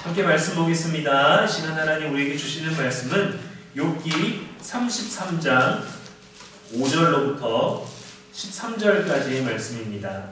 함께 말씀 보겠습니다. 시간 하나님 우리에게 주시는 말씀은 욥기 33장 5절로부터 13절까지의 말씀입니다.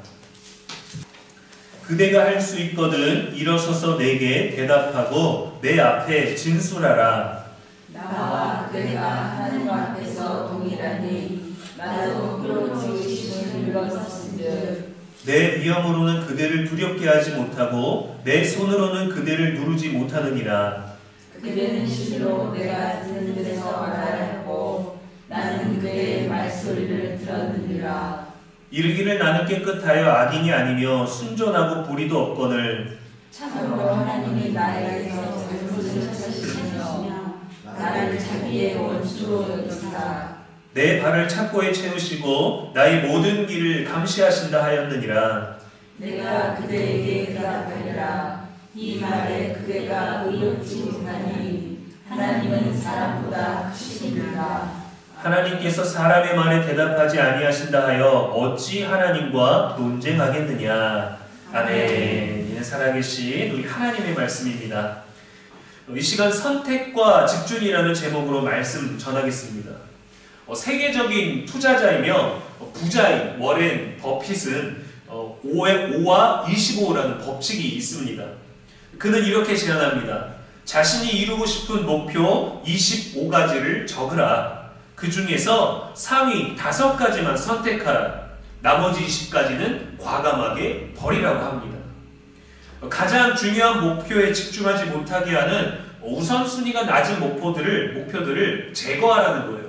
그대가 할 수 있거든 일어서서 내게 대답하고 내 앞에 진술하라. 나와 그대가 하나님 앞에서 동일하니 나도 그로 지으심을 읽었은즉 내 위엄으로는 그대를 두렵게 하지 못하고 내 손으로는 그대를 누르지 못하느니라. 그대는 실로 내가 듣는 데서 말하였고 나는 그대의 말소리를 들었느니라. 이르기를 나는 깨끗하여 악인이 아니며 순전하고 불의도 없거늘 참으로 하나님이 나에게서 잘못을 찾으시며 나를 자기의 원수로 여기사 내 발을 착고에 채우시고 나의 모든 길을 감시하신다 하였느니라. 내가 그대에게 대답하리라. 이 말에 그대가 의롭지 못하니 하나님은 사람보다 크시니라. 하나님께서 사람의 말에 대답하지 아니하신다 하여 어찌 하나님과 논쟁하겠느냐. 아멘. 살아계신 우리 하나님의 말씀입니다. 이 시간 선택과 집중이라는 제목으로 말씀 전하겠습니다. 세계적인 투자자이며 부자인 워렌 버핏은 5와 25라는 법칙이 있습니다. 그는 이렇게 제안합니다. 자신이 이루고 싶은 목표 25가지를 적으라. 그 중에서 상위 5가지만 선택하라. 나머지 20가지는 과감하게 버리라고 합니다. 가장 중요한 목표에 집중하지 못하게 하는 우선순위가 낮은 목표들을 제거하라는 거예요.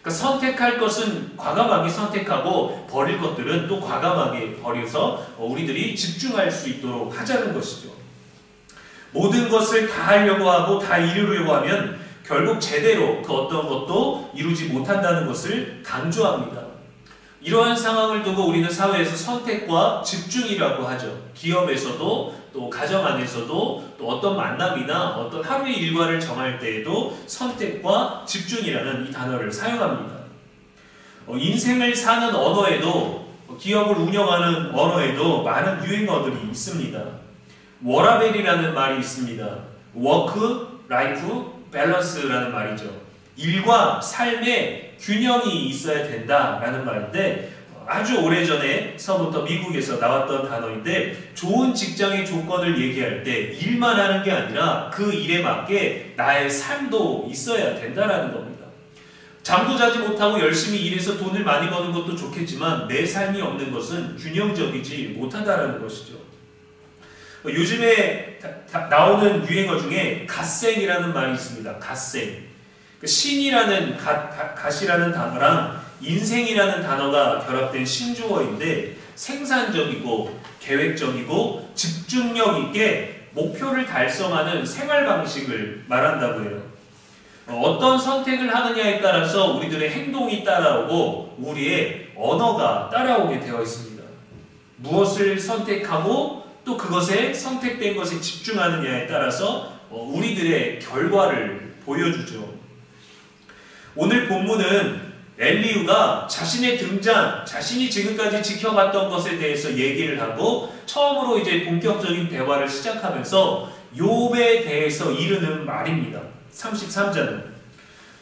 그러니까 선택할 것은 과감하게 선택하고 버릴 것들은 또 과감하게 버려서 우리들이 집중할 수 있도록 하자는 것이죠. 모든 것을 다 하려고 하고 다 이루려고 하면 결국 제대로 그 어떤 것도 이루지 못한다는 것을 강조합니다. 이러한 상황을 두고 우리는 사회에서 선택과 집중이라고 하죠. 기업에서도 또 가정 안에서도 또 어떤 만남이나 어떤 하루의 일과를 정할 때에도 선택과 집중이라는 이 단어를 사용합니다. 인생을 사는 언어에도 기업을 운영하는 언어에도 많은 유행어들이 있습니다. 워라벨이라는 말이 있습니다. 워크, 라이프, 밸런스라는 말이죠. 일과 삶의 균형이 있어야 된다라는 말인데 아주 오래전에서부터 미국에서 나왔던 단어인데 좋은 직장의 조건을 얘기할 때 일만 하는 게 아니라 그 일에 맞게 나의 삶도 있어야 된다라는 겁니다. 잠도 자지 못하고 열심히 일해서 돈을 많이 버는 것도 좋겠지만 내 삶이 없는 것은 균형적이지 못하다라는 것이죠. 요즘에 나오는 유행어 중에 갓생이라는 말이 있습니다. 갓생. 신이라는 갓이라는 단어랑 인생이라는 단어가 결합된 신조어인데 생산적이고 계획적이고 집중력 있게 목표를 달성하는 생활 방식을 말한다고 해요. 어떤 선택을 하느냐에 따라서 우리들의 행동이 따라오고 우리의 언어가 따라오게 되어 있습니다. 무엇을 선택하고 또 그것에 선택된 것에 집중하느냐에 따라서 우리들의 결과를 보여주죠. 오늘 본문은 엘리후가 자신의 등장, 자신이 지금까지 지켜봤던 것에 대해서 얘기를 하고 처음으로 이제 본격적인 대화를 시작하면서 욥에 대해서 이르는 말입니다. 33절은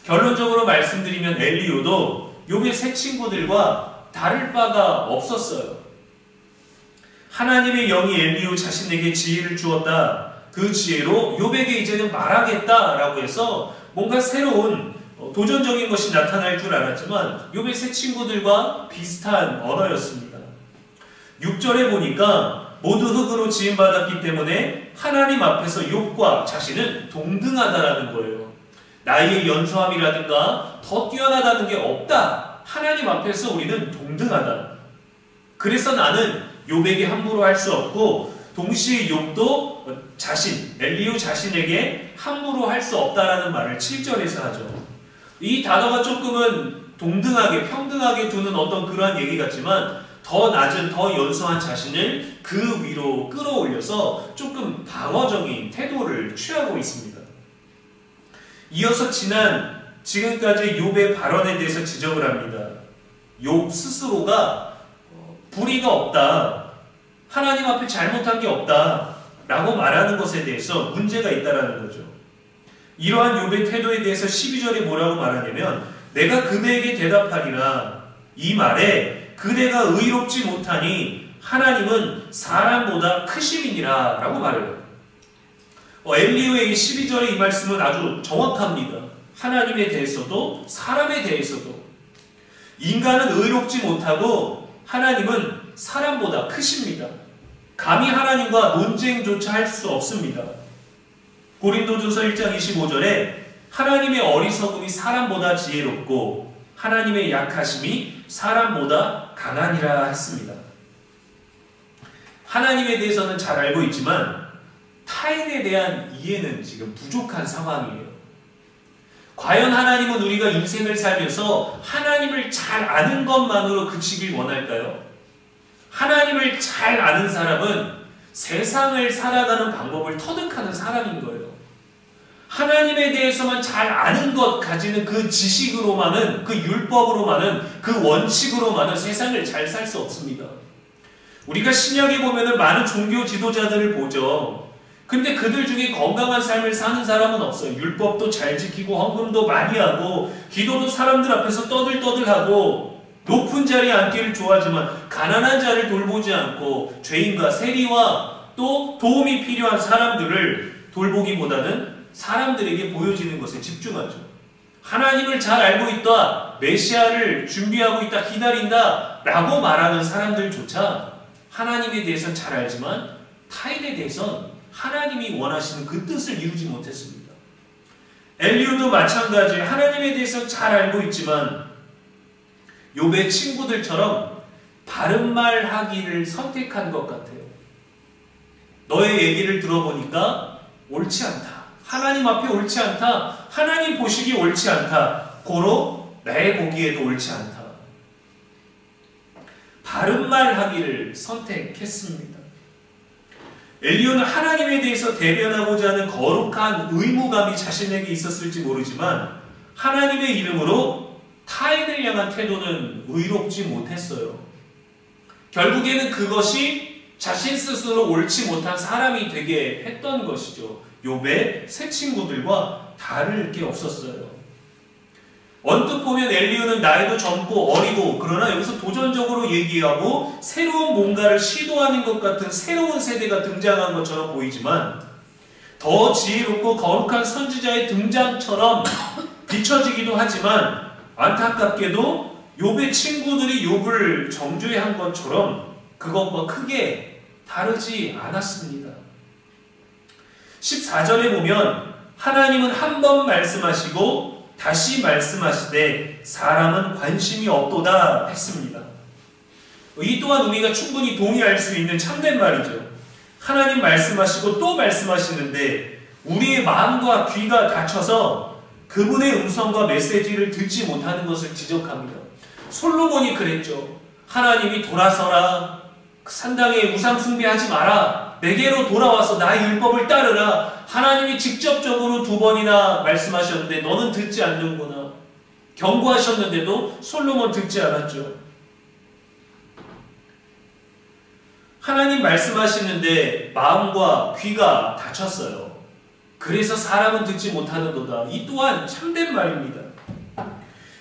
결론적으로 말씀드리면 엘리후도 욥의 세 친구들과 다를 바가 없었어요. 하나님의 영이 엘리후 자신에게 지혜를 주었다. 그 지혜로 욥에게 이제는 말하겠다라고 해서 뭔가 새로운 도전적인 것이 나타날 줄 알았지만 욥의 세 친구들과 비슷한 언어였습니다. 6절에 보니까 모두 흙으로 지음받았기 때문에 하나님 앞에서 욥과 자신은 동등하다라는 거예요. 나이의 연소함이라든가 더 뛰어나다는 게 없다. 하나님 앞에서 우리는 동등하다. 그래서 나는 욥에게 함부로 할 수 없고 동시에 욥도 엘리후 자신에게 함부로 할 수 없다라는 말을 7절에서 하죠. 이 단어가 조금은 동등하게 평등하게 두는 어떤 그러한 얘기 같지만 더 낮은 더 연소한 자신을 그 위로 끌어올려서 조금 방어적인 태도를 취하고 있습니다. 이어서 지금까지 욥의 발언에 대해서 지적을 합니다. 욥 스스로가 불의가 없다. 하나님 앞에 잘못한 게 없다. 라고 말하는 것에 대해서 문제가 있다라는 거죠. 이러한 욥의 태도에 대해서 12절에 뭐라고 말하냐면 내가 그대에게 대답하리라. 이 말에 그대가 의롭지 못하니 하나님은 사람보다 크심이니라 라고 말해요. 엘리후의 12절의 이 말씀은 아주 정확합니다. 하나님에 대해서도 사람에 대해서도 인간은 의롭지 못하고 하나님은 사람보다 크십니다. 감히 하나님과 논쟁조차 할 수 없습니다. 고린도전서 1장 25절에 하나님의 어리석음이 사람보다 지혜롭고 하나님의 약하심이 사람보다 강하니라 했습니다. 하나님에 대해서는 잘 알고 있지만 타인에 대한 이해는 지금 부족한 상황이에요. 과연 하나님은 우리가 인생을 살면서 하나님을 잘 아는 것만으로 그치길 원할까요? 하나님을 잘 아는 사람은 세상을 살아가는 방법을 터득하는 사람인 거예요. 하나님에 대해서만 잘 아는 것 가지는 그 지식으로만은, 그 율법으로만은, 그 원칙으로만은 세상을 잘 살 수 없습니다. 우리가 신약에 보면은 많은 종교 지도자들을 보죠. 근데 그들 중에 건강한 삶을 사는 사람은 없어요. 율법도 잘 지키고 헌금도 많이 하고 기도도 사람들 앞에서 떠들떠들하고 높은 자리에 앉기를 좋아하지만 가난한 자를 돌보지 않고 죄인과 세리와 또 도움이 필요한 사람들을 돌보기보다는 사람들에게 보여지는 것에 집중하죠. 하나님을 잘 알고 있다, 메시아를 준비하고 있다, 기다린다 라고 말하는 사람들조차 하나님에 대해서는 잘 알지만 타인에 대해서는 하나님이 원하시는 그 뜻을 이루지 못했습니다. 엘리후도 마찬가지 하나님에 대해서 잘 알고 있지만 욥의 친구들처럼 바른 말 하기를 선택한 것 같아요. 너의 얘기를 들어보니까 옳지 않다. 하나님 앞에 옳지 않다. 하나님 보시기 옳지 않다. 고로 나의 보기에도 옳지 않다. 바른 말 하기를 선택했습니다. 엘리후는 하나님에 대해서 대변하고자 하는 거룩한 의무감이 자신에게 있었을지 모르지만 하나님의 이름으로 타인을 향한 태도는 의롭지 못했어요. 결국에는 그것이 자신 스스로 옳지 못한 사람이 되게 했던 것이죠. 욥의 새 친구들과 다를 게 없었어요. 언뜻 보면 엘리후는 나이도 젊고 어리고 그러나 여기서 도전적으로 얘기하고 새로운 뭔가를 시도하는 것 같은 새로운 세대가 등장한 것처럼 보이지만 더 지혜롭고 거룩한 선지자의 등장처럼 비춰지기도 하지만 안타깝게도 욥의 친구들이 욥을 정죄한 것처럼 그것과 크게 다르지 않았습니다. 14절에 보면 하나님은 한 번 말씀하시고 다시 말씀하시되 사람은 관심이 없도다 했습니다. 이 또한 우리가 충분히 동의할 수 있는 참된 말이죠. 하나님 말씀하시고 또 말씀하시는데 우리의 마음과 귀가 닫혀서 그분의 음성과 메시지를 듣지 못하는 것을 지적합니다. 솔로몬이 그랬죠. 하나님이 돌아서라. 산당에 우상 숭배하지 마라. 내게로 돌아와서 나의 율법을 따르라. 하나님이 직접적으로 2번이나 말씀하셨는데 너는 듣지 않는구나. 경고하셨는데도 솔로몬 듣지 않았죠. 하나님 말씀하시는데 마음과 귀가 닫혔어요. 그래서 사람은 듣지 못하는도다. 이 또한 참된 말입니다.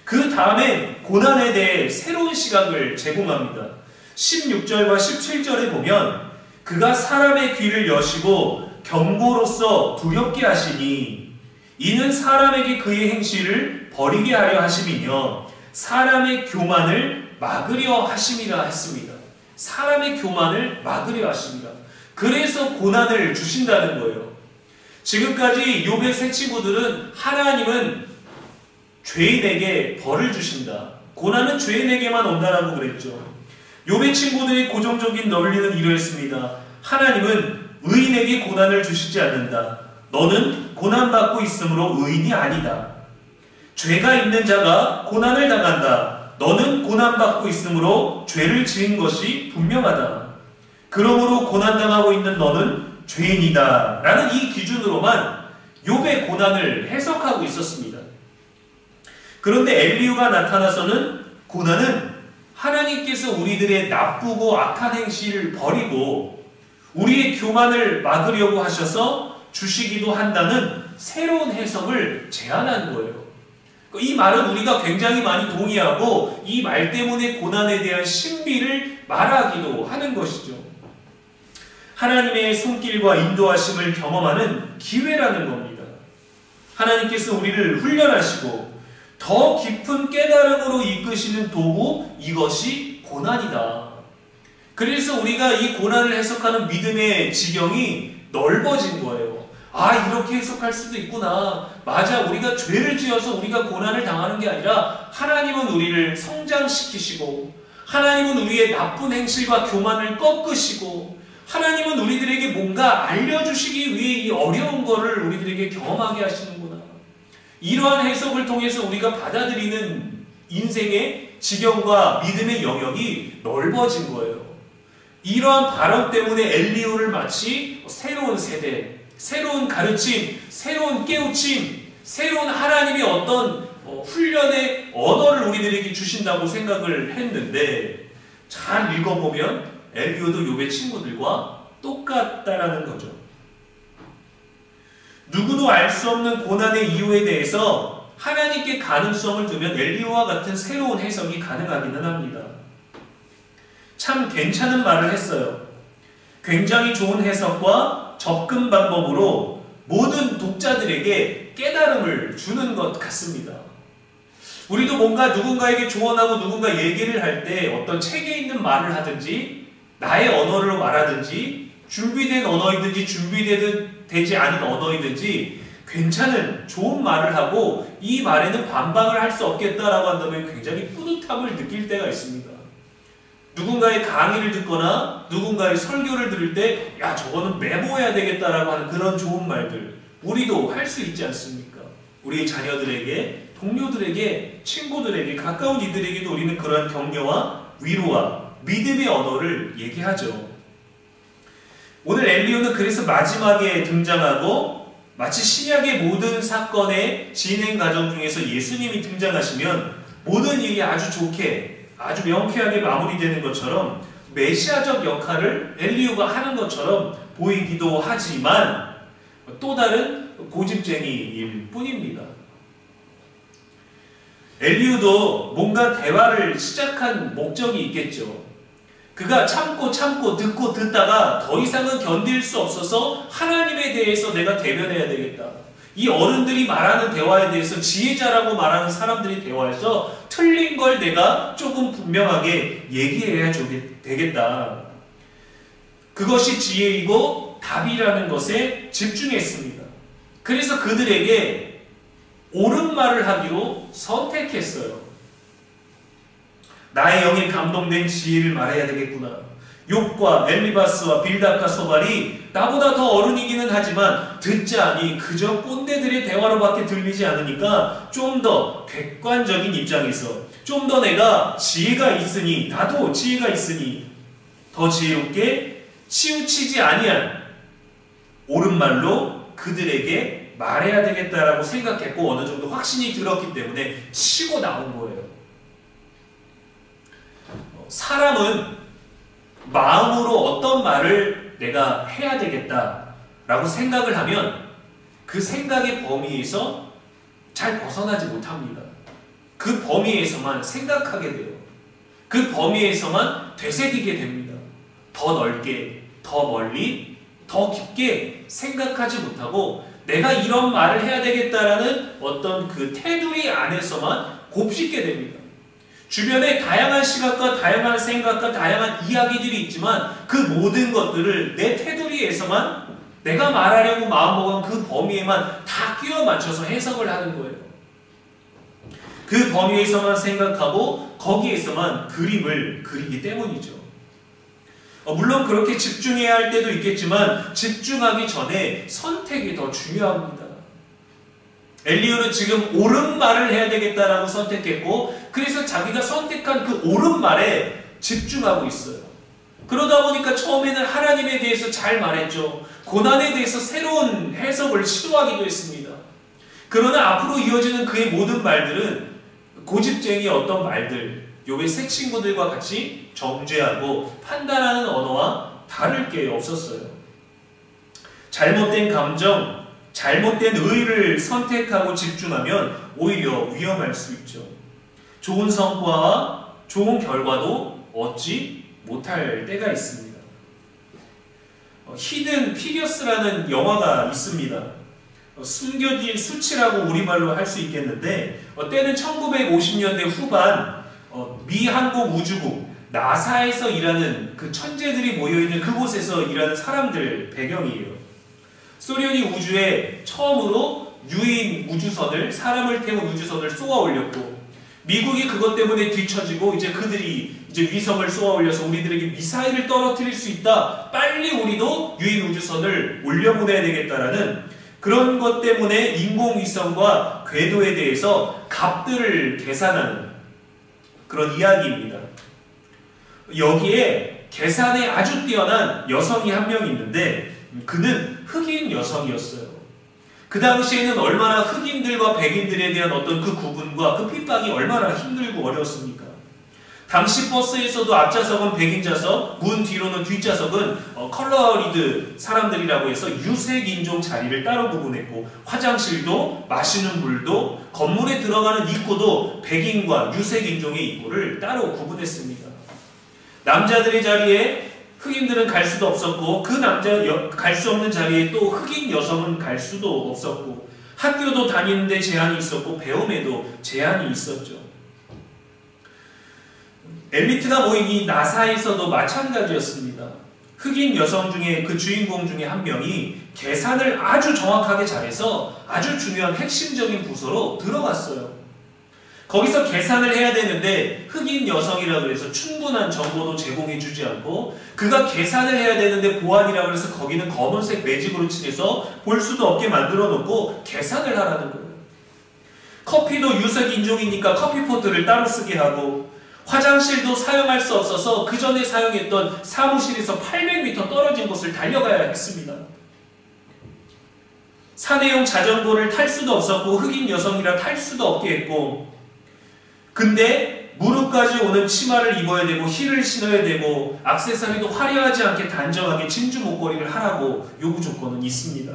그 다음에 고난에 대해 새로운 시각을 제공합니다. 16절과 17절에 보면 그가 사람의 귀를 여시고 경고로서 두렵게 하시니 이는 사람에게 그의 행실을 버리게 하려 하심이며 사람의 교만을 막으려 하심이라 했습니다. 사람의 교만을 막으려 하십니다. 그래서 고난을 주신다는 거예요. 지금까지 욥의 새 친구들은 하나님은 죄인에게 벌을 주신다. 고난은 죄인에게만 온다라고 그랬죠. 욥의 친구들의 고정적인 논리는 이러했습니다. 하나님은 의인에게 고난을 주시지 않는다. 너는 고난받고 있으므로 의인이 아니다. 죄가 있는 자가 고난을 당한다. 너는 고난받고 있으므로 죄를 지은 것이 분명하다. 그러므로 고난당하고 있는 너는 죄인이다. 라는 이 기준으로만 욥의 고난을 해석하고 있었습니다. 그런데 엘리후가 나타나서는 고난은 하나님께서 우리들의 나쁘고 악한 행실을 버리고 우리의 교만을 막으려고 하셔서 주시기도 한다는 새로운 해석을 제안한 거예요. 이 말은 우리가 굉장히 많이 동의하고 이 말 때문에 고난에 대한 신비를 말하기도 하는 것이죠. 하나님의 손길과 인도하심을 경험하는 기회라는 겁니다. 하나님께서 우리를 훈련하시고 더 깊은 깨달음으로 이끄시는 도구, 이것이 고난이다. 그래서 우리가 이 고난을 해석하는 믿음의 지경이 넓어진 거예요. 아, 이렇게 해석할 수도 있구나. 맞아, 우리가 죄를 지어서 우리가 고난을 당하는 게 아니라 하나님은 우리를 성장시키시고 하나님은 우리의 나쁜 행실과 교만을 꺾으시고 하나님은 우리들에게 뭔가 알려주시기 위해 이 어려운 거를 우리들에게 경험하게 하시는구나. 이러한 해석을 통해서 우리가 받아들이는 인생의 지경과 믿음의 영역이 넓어진 거예요. 이러한 발언 때문에 엘리후를 마치 새로운 세대, 새로운 가르침, 새로운 깨우침, 새로운 하나님의 어떤 훈련의 언어를 우리들에게 주신다고 생각을 했는데 잘 읽어보면 엘리후도 욥의 친구들과 똑같다라는 거죠. 누구도 알 수 없는 고난의 이유에 대해서 하나님께 가능성을 두면 엘리후와 같은 새로운 해석이 가능하기는 합니다. 참 괜찮은 말을 했어요. 굉장히 좋은 해석과 접근 방법으로 모든 독자들에게 깨달음을 주는 것 같습니다. 우리도 뭔가 누군가에게 조언하고 누군가 얘기를 할 때 어떤 책에 있는 말을 하든지 나의 언어로 말하든지 준비된 언어이든지 준비되지 않은 언어이든지 괜찮은 좋은 말을 하고 이 말에는 반박을 할 수 없겠다라고 한다면 굉장히 뿌듯함을 느낄 때가 있습니다. 누군가의 강의를 듣거나 누군가의 설교를 들을 때 야, 저거는 메모해야 되겠다라고 하는 그런 좋은 말들 우리도 할 수 있지 않습니까? 우리의 자녀들에게, 동료들에게, 친구들에게, 가까운 이들에게도 우리는 그러한 격려와 위로와 믿음의 언어를 얘기하죠. 오늘 엘리후는 그래서 마지막에 등장하고 마치 신약의 모든 사건의 진행 과정 중에서 예수님이 등장하시면 모든 일이 아주 좋게 아주 명쾌하게 마무리되는 것처럼 메시아적 역할을 엘리후가 하는 것처럼 보이기도 하지만 또 다른 고집쟁이일 뿐입니다. 엘리후도 뭔가 대화를 시작한 목적이 있겠죠. 그가 참고 듣고 듣다가 더 이상은 견딜 수 없어서 하나님에 대해서 내가 대변해야 되겠다. 이 어른들이 말하는 대화에 대해서 지혜자라고 말하는 사람들이 대화해서 틀린 걸 내가 조금 분명하게 얘기해야 되겠다. 그것이 지혜이고 답이라는 것에 집중했습니다. 그래서 그들에게 옳은 말을 하기로 선택했어요. 나의 영에 감동된 지혜를 말해야 되겠구나. 욥과 엘리바스와 빌닷과 소발이 나보다 더 어른이기는 하지만 듣자니 그저 꼰대들의 대화로밖에 들리지 않으니까 좀 더 객관적인 입장에서 좀 더 내가 지혜가 있으니 나도 지혜가 있으니 더 지혜롭게 치우치지 아니한 옳은 말로 그들에게 말해야 되겠다라고 생각했고 어느 정도 확신이 들었기 때문에 치고 나온 거예요. 사람은 마음으로 어떤 말을 내가 해야 되겠다라고 생각을 하면 그 생각의 범위에서 잘 벗어나지 못합니다. 그 범위에서만 생각하게 돼요. 그 범위에서만 되새기게 됩니다. 더 넓게, 더 멀리, 더 깊게 생각하지 못하고 내가 이런 말을 해야 되겠다라는 어떤 그 테두리 안에서만 곱씹게 됩니다. 주변에 다양한 시각과 다양한 생각과 다양한 이야기들이 있지만 그 모든 것들을 내 테두리에서만 내가 말하려고 마음먹은 그 범위에만 다 끼워 맞춰서 해석을 하는 거예요. 그 범위에서만 생각하고 거기에서만 그림을 그리기 때문이죠. 물론 그렇게 집중해야 할 때도 있겠지만 집중하기 전에 선택이 더 중요합니다. 엘리후는 지금 옳은 말을 해야 되겠다라고 선택했고 그래서 자기가 선택한 그 옳은 말에 집중하고 있어요. 그러다 보니까 처음에는 하나님에 대해서 잘 말했죠. 고난에 대해서 새로운 해석을 시도하기도 했습니다. 그러나 앞으로 이어지는 그의 모든 말들은 고집쟁이 어떤 말들, 욥의 새 친구들과 같이 정죄하고 판단하는 언어와 다를 게 없었어요. 잘못된 감정, 잘못된 의의를 선택하고 집중하면 오히려 위험할 수 있죠. 좋은 성과와 좋은 결과도 얻지 못할 때가 있습니다. 히든 피겨스라는 영화가 있습니다. 숨겨진 수치라고 우리말로 할 수 있겠는데 때는 1950년대 후반 미 항공우주국 나사에서 일하는 그 천재들이 모여있는 그곳에서 일하는 사람들 배경이에요. 소련이 우주에 처음으로 유인 우주선을, 사람을 태운 우주선을 쏘아 올렸고 미국이 그것 때문에 뒤처지고 이제 그들이 이제 위성을 쏘아 올려서 우리들에게 미사일을 떨어뜨릴 수 있다. 빨리 우리도 유인 우주선을 올려보내야 되겠다라는 그런 것 때문에 인공위성과 궤도에 대해서 값들을 계산하는 그런 이야기입니다. 여기에 계산에 아주 뛰어난 여성이 한 명 있는데 그는 흑인 여성이었어요. 그 당시에는 얼마나 흑인들과 백인들에 대한 어떤 그 구분과 그 핍박이 얼마나 힘들고 어려웠습니까? 당시 버스에서도 앞좌석은 백인 좌석, 문 뒤로는 뒷좌석은 컬러리드 사람들이라고 해서 유색 인종 자리를 따로 구분했고 화장실도 마시는 물도 건물에 들어가는 입구도 백인과 유색 인종의 입구를 따로 구분했습니다. 남자들의 자리에 흑인들은 갈 수도 없었고 그 갈 수 없는 자리에 또 흑인 여성은 갈 수도 없었고 학교도 다니는데 제한이 있었고 배움에도 제한이 있었죠. 엘리트가 모인 이 나사에서도 마찬가지였습니다. 흑인 여성 중에 그 주인공 중에 한 명이 계산을 아주 정확하게 잘해서 아주 중요한 핵심적인 부서로 들어갔어요. 거기서 계산을 해야 되는데 흑인 여성이라고 해서 충분한 정보도 제공해주지 않고 그가 계산을 해야 되는데 보안이라고 해서 거기는 검은색 매직으로 칠해서 볼 수도 없게 만들어 놓고 계산을 하라는 거예요. 커피도 유색 인종이니까 커피포트를 따로 쓰게 하고 화장실도 사용할 수 없어서 그 전에 사용했던 사무실에서 800m 떨어진 곳을 달려가야 했습니다. 사내용 자전거를 탈 수도 없었고 흑인 여성이라 탈 수도 없게 했고 근데 무릎까지 오는 치마를 입어야 되고 힐을 신어야 되고 액세서리도 화려하지 않게 단정하게 진주 목걸이를 하라고 요구 조건은 있습니다.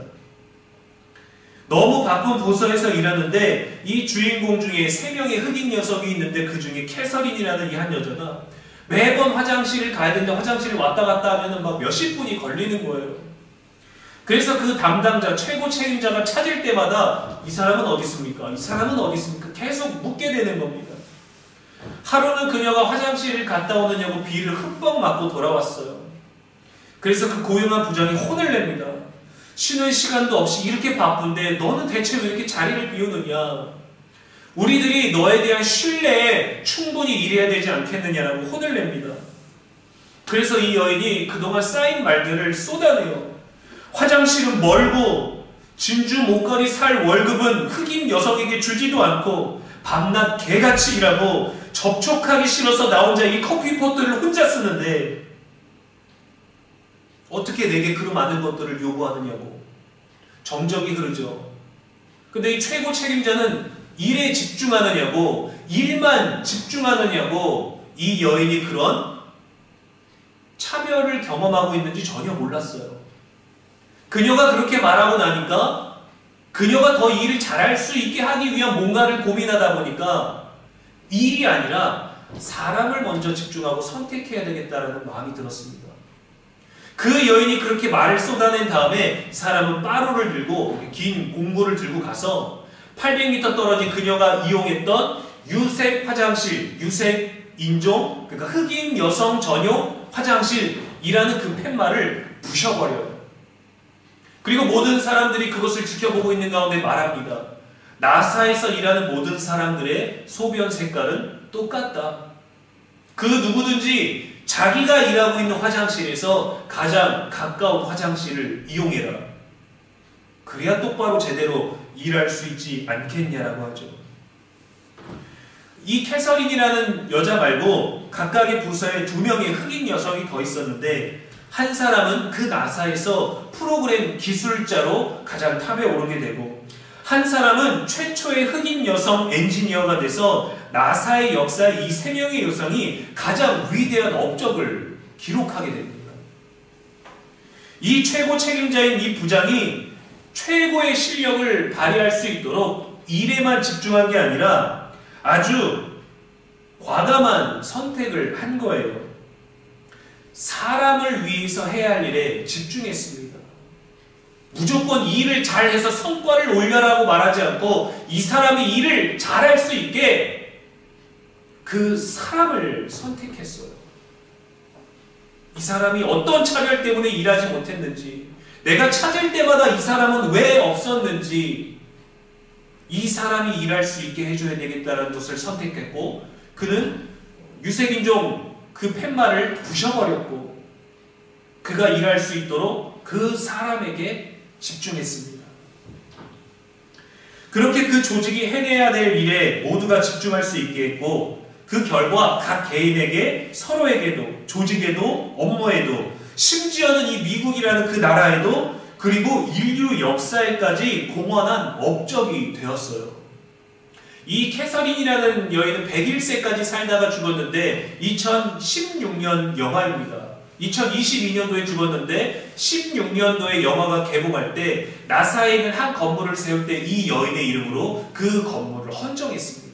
너무 바쁜 부서에서 일하는데 이 주인공 중에 3명의 흑인 녀석이 있는데 그 중에 캐서린이라는 이 한 여자가 매번 화장실을 가야 되는데 화장실을 왔다 갔다 하면 막 몇십 분이 걸리는 거예요. 그래서 그 담당자, 최고 책임자가 찾을 때마다 이 사람은 어디 있습니까? 이 사람은 어디 있습니까? 계속 묻게 되는 겁니다. 하루는 그녀가 화장실을 갔다 오느냐고 비를 흠뻑 맞고 돌아왔어요. 그래서 그 고용한 부장이 혼을 냅니다. 쉬는 시간도 없이 이렇게 바쁜데 너는 대체 왜 이렇게 자리를 비우느냐? 우리들이 너에 대한 신뢰에 충분히 일해야 되지 않겠느냐라고 혼을 냅니다. 그래서 이 여인이 그동안 쌓인 말들을 쏟아내요. 화장실은 멀고 진주 목걸이 살 월급은 흑인 여성에게 주지도 않고 밤낮 개같이 일하고 접촉하기 싫어서 나 혼자 이 커피포트를 혼자 쓰는데 어떻게 내게 그 많은 것들을 요구하느냐고. 정적이 흐르죠. 근데 이 최고 책임자는 일에 집중하느냐고, 일만 집중하느냐고 이 여인이 그런 차별을 경험하고 있는지 전혀 몰랐어요. 그녀가 그렇게 말하고 나니까 그녀가 더 일을 잘할 수 있게 하기 위한 뭔가를 고민하다 보니까 일이 아니라 사람을 먼저 집중하고 선택해야 되겠다는 마음이 들었습니다. 그 여인이 그렇게 말을 쏟아낸 다음에 사람은 빠루를 들고 긴 공구를 들고 가서 800m 떨어진 그녀가 이용했던 유색 화장실, 유색 인종, 그러니까 흑인 여성 전용 화장실이라는 그 팻말을 부셔버려요. 그리고 모든 사람들이 그것을 지켜보고 있는 가운데 말합니다. 나사에서 일하는 모든 사람들의 소변 색깔은 똑같다. 그 누구든지 자기가 일하고 있는 화장실에서 가장 가까운 화장실을 이용해라. 그래야 똑바로 제대로 일할 수 있지 않겠냐라고 하죠. 이 캐서린이라는 여자 말고 각각의 부서에 2명의 흑인 여성이 더 있었는데 한 사람은 그 나사에서 프로그램 기술자로 가장 탑에 오르게 되고 한 사람은 최초의 흑인 여성 엔지니어가 돼서 나사의 역사에 이 3명의 여성이 가장 위대한 업적을 기록하게 됩니다. 이 최고 책임자인 이 부장이 최고의 실력을 발휘할 수 있도록 일에만 집중한 게 아니라 아주 과감한 선택을 한 거예요. 사람을 위해서 해야 할 일에 집중했습니다. 무조건 일을 잘해서 성과를 올려라고 말하지 않고 이 사람이 일을 잘할 수 있게 그 사람을 선택했어요. 이 사람이 어떤 차별 때문에 일하지 못했는지, 내가 찾을 때마다 이 사람은 왜 없었는지, 이 사람이 일할 수 있게 해줘야 되겠다는 것을 선택했고, 그는 유색인종 그 팻말을 부셔버렸고, 그가 일할 수 있도록 그 사람에게 집중했습니다. 그렇게 그 조직이 해내야 될 일에 모두가 집중할 수 있게 했고, 그 결과 각 개인에게, 서로에게도, 조직에도, 업무에도, 심지어는 이 미국이라는 그 나라에도, 그리고 인류 역사에까지 공헌한 업적이 되었어요. 이 캐서린이라는 여인은 101세까지 살다가 죽었는데 2016년 영화입니다. 2022년도에 죽었는데 16년도에 영화가 개봉할 때 나사에 있는 한 건물을 세울 때 이 여인의 이름으로 그 건물을 헌정했습니다.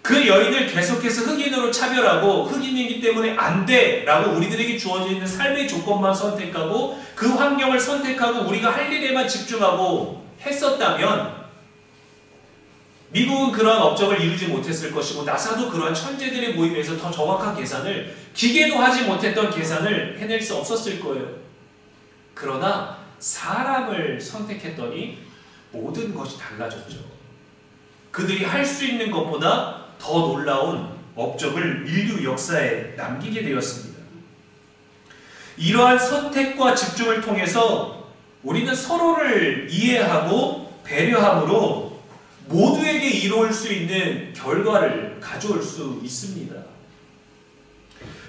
그 여인을 계속해서 흑인으로 차별하고 흑인이기 때문에 안 돼 라고 우리들에게 주어져 있는 삶의 조건만 선택하고 그 환경을 선택하고 우리가 할 일에만 집중하고 했었다면 미국은 그러한 업적을 이루지 못했을 것이고 나사도 그러한 천재들의 모임에서 더 정확한 계산을, 기계도 하지 못했던 계산을 해낼 수 없었을 거예요. 그러나 사람을 선택했더니 모든 것이 달라졌죠. 그들이 할 수 있는 것보다 더 놀라운 업적을 인류 역사에 남기게 되었습니다. 이러한 선택과 집중을 통해서 우리는 서로를 이해하고 배려함으로 모두에게 이루어질 수 있는 결과를 가져올 수 있습니다.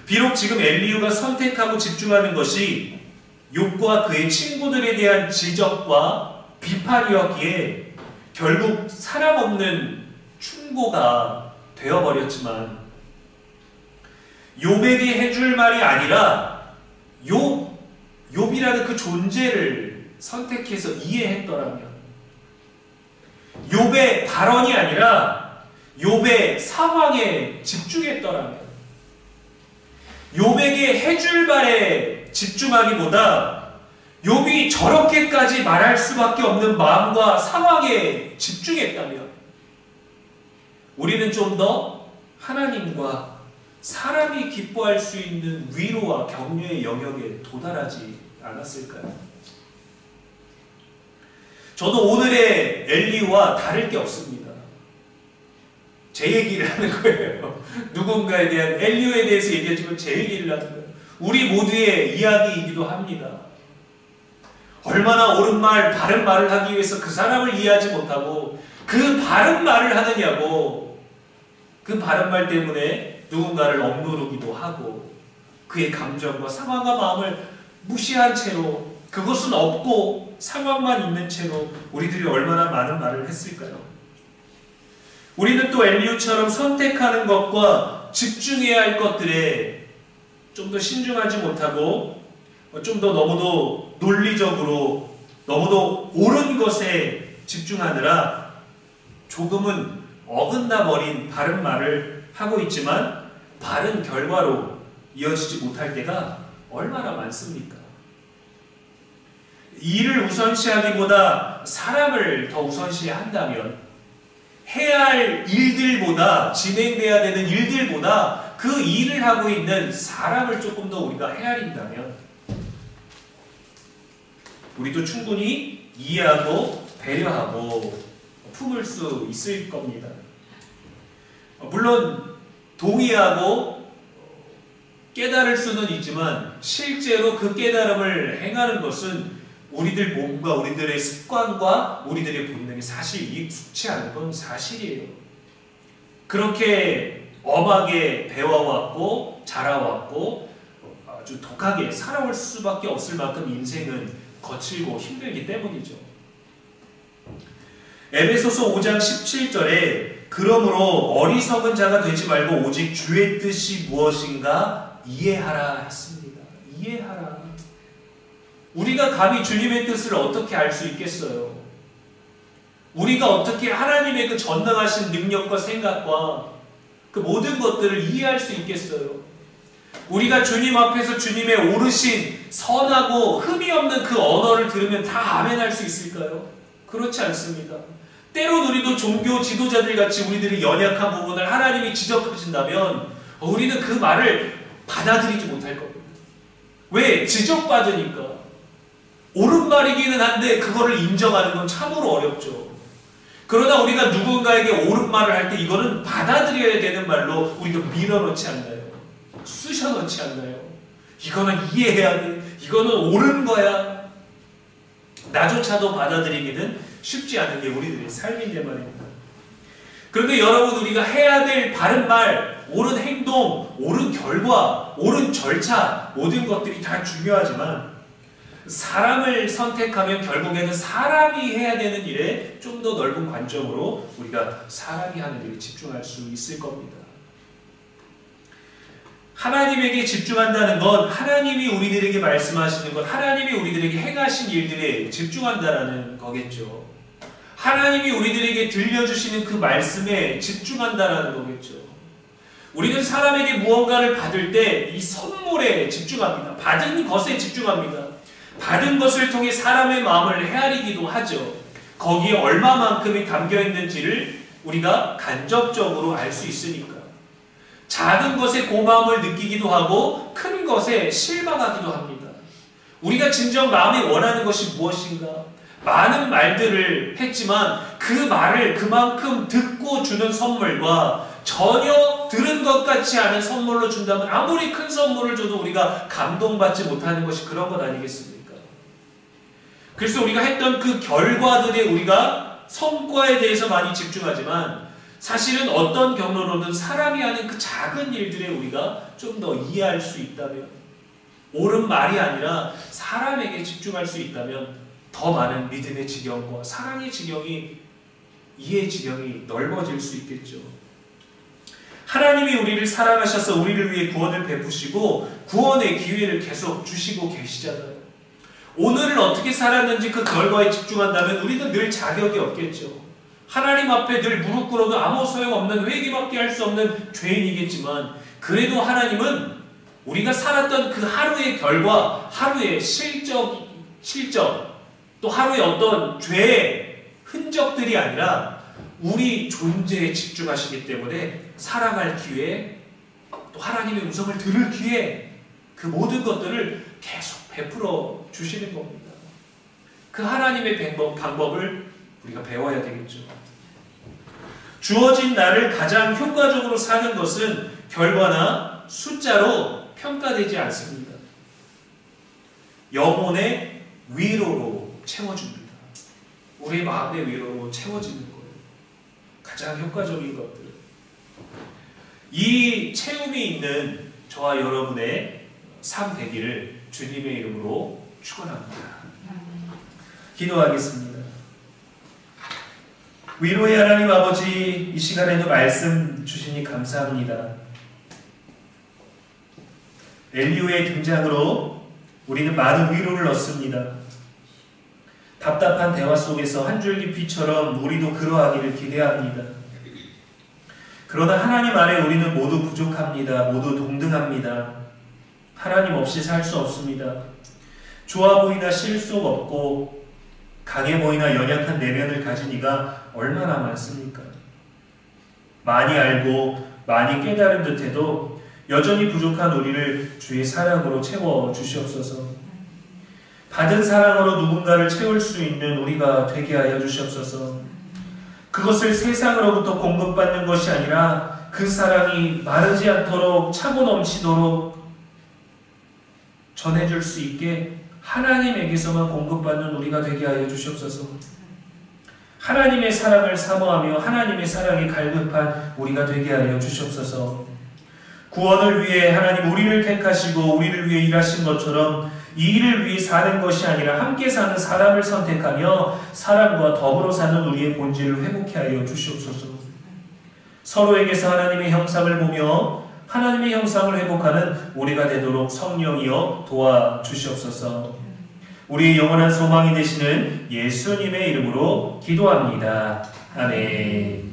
비록 지금 엘리후가 선택하고 집중하는 것이 욥과 그의 친구들에 대한 지적과 비판이었기에 결국 사람 없는 충고가 되어버렸지만 욥에게 해줄 말이 아니라 욥이라는 그 존재를 선택해서 이해했더라면, 욥의 발언이 아니라 욥의 상황에 집중했더라면, 욥에게 해줄 말에 집중하기보다 욥이 저렇게까지 말할 수밖에 없는 마음과 상황에 집중했다면 우리는 좀 더 하나님과 사람이 기뻐할 수 있는 위로와 격려의 영역에 도달하지 않았을까요? 저도 오늘의 엘리후와 다를 게 없습니다. 제 얘기를 하는 거예요. 누군가에 대한 엘리후에 대해서 얘기하지만 제 얘기를 하는 거예요. 우리 모두의 이야기이기도 합니다. 얼마나 옳은 말, 바른 말을 하기 위해서 그 사람을 이해하지 못하고 그 바른 말을 하느냐고, 그 바른 말 때문에 누군가를 억누르기도 하고 그의 감정과 상황과 마음을 무시한 채로, 그것은 없고 상황만 있는 채로 우리들이 얼마나 많은 말을 했을까요? 우리는 또 엘리후처럼 선택하는 것과 집중해야 할 것들에 좀 더 신중하지 못하고 좀 더 너무도 논리적으로 너무도 옳은 것에 집중하느라 조금은 어긋나 버린 바른 말을 하고 있지만 바른 결과로 이어지지 못할 때가 얼마나 많습니까? 일을 우선시하기보다 사람을 더 우선시한다면 해야 할 일들보다, 진행돼야 되는 일들보다 그 일을 하고 있는 사람을 조금 더 우리가 헤아린다면 우리도 충분히 이해하고 배려하고 품을 수 있을 겁니다. 물론 동의하고 깨달을 수는 있지만 실제로 그 깨달음을 행하는 것은 우리들 몸과 우리들의 습관과 우리들의 본능이 사실 익숙치 않은 건 사실이에요. 그렇게 엄하게 배워왔고 자라왔고 아주 독하게 살아올 수밖에 없을 만큼 인생은 거칠고 힘들기 때문이죠. 에베소서 5장 17절에 그러므로 어리석은 자가 되지 말고 오직 주의 뜻이 무엇인가 이해하라 했습니다. 이해하라. 우리가 감히 주님의 뜻을 어떻게 알 수 있겠어요? 우리가 어떻게 하나님의 그 전능하신 능력과 생각과 그 모든 것들을 이해할 수 있겠어요? 우리가 주님 앞에서 주님의 오르신 선하고 흠이 없는 그 언어를 들으면 다 아멘할 수 있을까요? 그렇지 않습니다. 때론 우리도 종교 지도자들 같이 우리들이 연약한 부분을 하나님이 지적하신다면 우리는 그 말을 받아들이지 못할 겁니다. 왜? 지적받으니까. 옳은 말이기는 한데 그거를 인정하는 건 참으로 어렵죠. 그러나 우리가 누군가에게 옳은 말을 할 때 이거는 받아들여야 되는 말로 우리가 밀어넣지 않나요? 쑤셔넣지 않나요? 이거는 이해해야 돼. 이거는 옳은 거야. 나조차도 받아들이기는 쉽지 않은 게 우리들의 삶인데 말입니다. 그런데 여러분, 우리가 해야 될 바른 말, 옳은 행동, 옳은 결과, 옳은 절차, 모든 것들이 다 중요하지만 사람을 선택하면 결국에는 사람이 해야 되는 일에 좀 더 넓은 관점으로 우리가 사람이 하는 일에 집중할 수 있을 겁니다. 하나님에게 집중한다는 건 하나님이 우리들에게 말씀하시는 것, 하나님이 우리들에게 행하신 일들에 집중한다는 거겠죠. 하나님이 우리들에게 들려주시는 그 말씀에 집중한다는 거겠죠. 우리는 사람에게 무언가를 받을 때 이 선물에 집중합니다. 받은 것에 집중합니다. 받은 것을 통해 사람의 마음을 헤아리기도 하죠. 거기에 얼마만큼이 담겨있는지를 우리가 간접적으로 알 수 있으니까. 작은 것에 고마움을 느끼기도 하고 큰 것에 실망하기도 합니다. 우리가 진정 마음이 원하는 것이 무엇인가? 많은 말들을 했지만 그 말을 그만큼 듣고 주는 선물과 전혀 들은 것 같지 않은 선물로 준다면 아무리 큰 선물을 줘도 우리가 감동받지 못하는 것이 그런 것 아니겠습니까? 그래서 우리가 했던 그 결과들에 우리가 성과에 대해서 많이 집중하지만 사실은 어떤 경로로든 사람이 하는 그 작은 일들에 우리가 좀 더 이해할 수 있다면, 옳은 말이 아니라 사람에게 집중할 수 있다면 더 많은 믿음의 지경과 사랑의 지경이, 이해의 지경이 넓어질 수 있겠죠. 하나님이 우리를 사랑하셔서 우리를 위해 구원을 베푸시고 구원의 기회를 계속 주시고 계시잖아요. 오늘을 어떻게 살았는지 그 결과에 집중한다면 우리는 늘 자격이 없겠죠. 하나님 앞에 늘 무릎 꿇어도 아무 소용없는, 회개밖에 할 수 없는 죄인이겠지만 그래도 하나님은 우리가 살았던 그 하루의 결과, 하루의 실적, 또 하루의 어떤 죄의 흔적들이 아니라 우리 존재에 집중하시기 때문에 살아갈 기회, 또 하나님의 음성을 들을 기회, 그 모든 것들을 계속 베풀어 주시는 겁니다. 그 하나님의 방법을 우리가 배워야 되겠죠. 주어진 날을 가장 효과적으로 사는 것은 결과나 숫자로 평가되지 않습니다. 영혼의 위로로 채워줍니다. 우리 마음의 위로로 채워지는 거예요. 가장 효과적인 것들. 이 채움이 있는 저와 여러분의 삶 되기를 주님의 이름으로 축원합니다. 기도하겠습니다. 위로의 하나님 아버지, 이 시간에도 말씀 주시니 감사합니다. 엘리후의 등장으로 우리는 많은 위로를 얻습니다. 답답한 대화 속에서 한 줄기 빛처럼 우리도 그러하기를 기대합니다. 그러나 하나님 안에 우리는 모두 부족합니다. 모두 동등합니다. 하나님 없이 살 수 없습니다. 좋아 보이나 실속 없고 강해 보이나 연약한 내면을 가진 이가 얼마나 많습니까? 많이 알고 많이 깨달은 듯해도 여전히 부족한 우리를 주의 사랑으로 채워 주시옵소서. 받은 사랑으로 누군가를 채울 수 있는 우리가 되게 하여 주시옵소서. 그것을 세상으로부터 공급받는 것이 아니라 그 사랑이 마르지 않도록 차고 넘치도록 전해줄 수 있게 하나님에게서만 공급받는 우리가 되게 하여 주시옵소서. 하나님의 사랑을 사모하며 하나님의 사랑이 갈급한 우리가 되게 하여 주시옵소서. 구원을 위해 하나님 우리를 택하시고 우리를 위해 일하신 것처럼 이 일을 위해 사는 것이 아니라 함께 사는 사람을 선택하며 사람과 더불어 사는 우리의 본질을 회복해 하여 주시옵소서. 서로에게서 하나님의 형상을 보며 하나님의 형상을 회복하는 우리가 되도록 성령이여 도와주시옵소서. 우리의 영원한 소망이 되시는 예수님의 이름으로 기도합니다. 아멘.